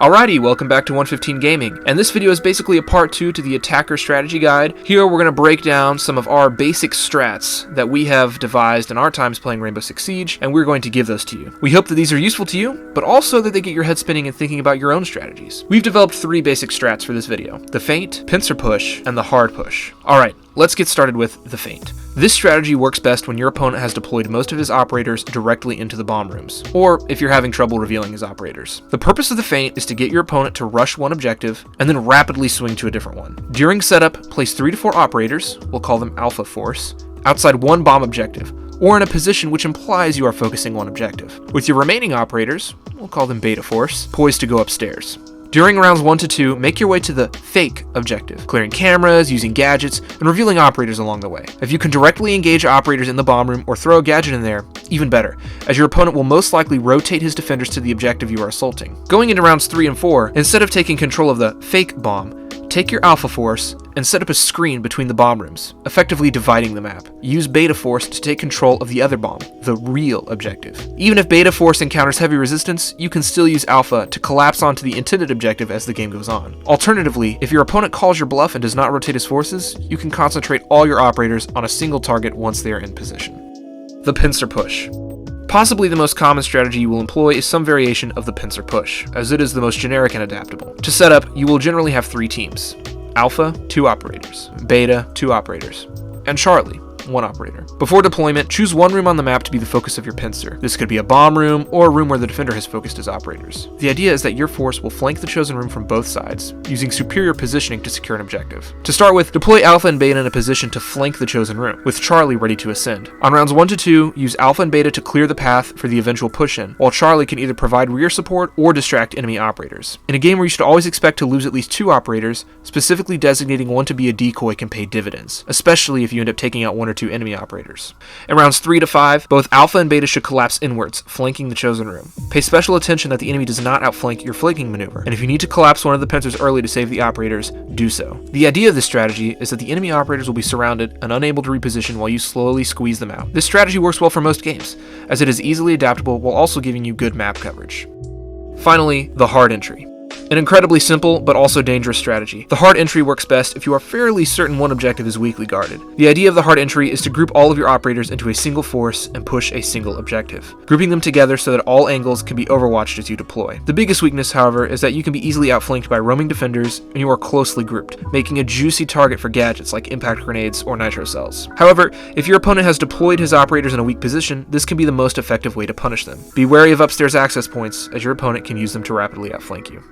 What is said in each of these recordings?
Alrighty, welcome back to 115 Gaming, and this video is basically a part 2 to the attacker strategy guide. Here we're going to break down some of our basic strats that we have devised in our times playing Rainbow Six Siege, and we're going to give those to you. We hope that these are useful to you, but also that they get your head spinning and thinking about your own strategies. We've developed 3 basic strats for this video: the feint, pincer push, and the hard push. Alright, let's get started with the feint. This strategy works best when your opponent has deployed most of his operators directly into the bomb rooms, or if you're having trouble revealing his operators. The purpose of the feint is to get your opponent to rush one objective and then rapidly swing to a different one. During setup, place 3 to 4 operators, we'll call them alpha force, outside one bomb objective, or in a position which implies you are focusing one objective. With your remaining operators, we'll call them beta force, poised to go upstairs. During rounds 1 to 2, make your way to the fake objective, clearing cameras, using gadgets, and revealing operators along the way. If you can directly engage operators in the bomb room or throw a gadget in there, even better, as your opponent will most likely rotate his defenders to the objective you are assaulting. Going into rounds 3 and 4, instead of taking control of the fake bomb, take your alpha force and set up a screen between the bomb rooms, effectively dividing the map. Use beta force to take control of the other bomb, the real objective. Even if beta force encounters heavy resistance, you can still use alpha to collapse onto the intended objective as the game goes on. Alternatively, if your opponent calls your bluff and does not rotate his forces, you can concentrate all your operators on a single target once they are in position. The pincer push. Possibly the most common strategy you will employ is some variation of the pincer push, as it is the most generic and adaptable. To set up, you will generally have 3 teams: Alpha, 2 operators; Beta, 2 operators; and Charlie, 1 operator. Before deployment, choose one room on the map to be the focus of your pincer. This could be a bomb room or a room where the defender has focused his operators. The idea is that your force will flank the chosen room from both sides, using superior positioning to secure an objective. To start with, deploy Alpha and Beta in a position to flank the chosen room, with Charlie ready to ascend. On rounds 1 to 2, use Alpha and Beta to clear the path for the eventual push-in, while Charlie can either provide rear support or distract enemy operators. In a game where you should always expect to lose at least 2 operators, specifically designating one to be a decoy can pay dividends, especially if you end up taking out 1 or 2 enemy operators. In rounds 3 to 5, both Alpha and Beta should collapse inwards, flanking the chosen room. Pay special attention that the enemy does not outflank your flanking maneuver, and if you need to collapse one of the pincers early to save the operators, do so. The idea of this strategy is that the enemy operators will be surrounded and unable to reposition while you slowly squeeze them out. This strategy works well for most games, as it is easily adaptable while also giving you good map coverage. Finally, the hard entry. An incredibly simple, but also dangerous strategy. The hard entry works best if you are fairly certain one objective is weakly guarded. The idea of the hard entry is to group all of your operators into a single force and push a single objective, grouping them together so that all angles can be overwatched as you deploy. The biggest weakness, however, is that you can be easily outflanked by roaming defenders, and you are closely grouped, making a juicy target for gadgets like impact grenades or nitro cells. However, if your opponent has deployed his operators in a weak position, this can be the most effective way to punish them. Be wary of upstairs access points, as your opponent can use them to rapidly outflank you.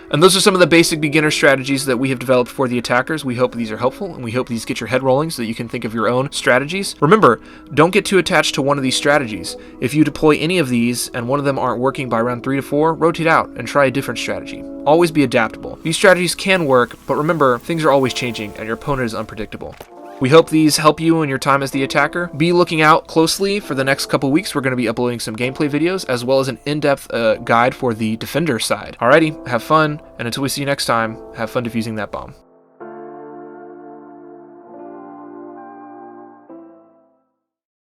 And those are some of the basic beginner strategies that we have developed for the attackers. We hope these are helpful, and we hope these get your head rolling so that you can think of your own strategies. Remember, don't get too attached to one of these strategies. If you deploy any of these and one of them aren't working by round 3 to 4, rotate out and try a different strategy. Always be adaptable. These strategies can work, but remember, things are always changing and your opponent is unpredictable. We hope these help you in your time as the attacker. Be looking out closely for the next couple weeks. We're going to be uploading some gameplay videos as well as an in-depth guide for the defender side. Alrighty, have fun, and until we see you next time, have fun defusing that bomb.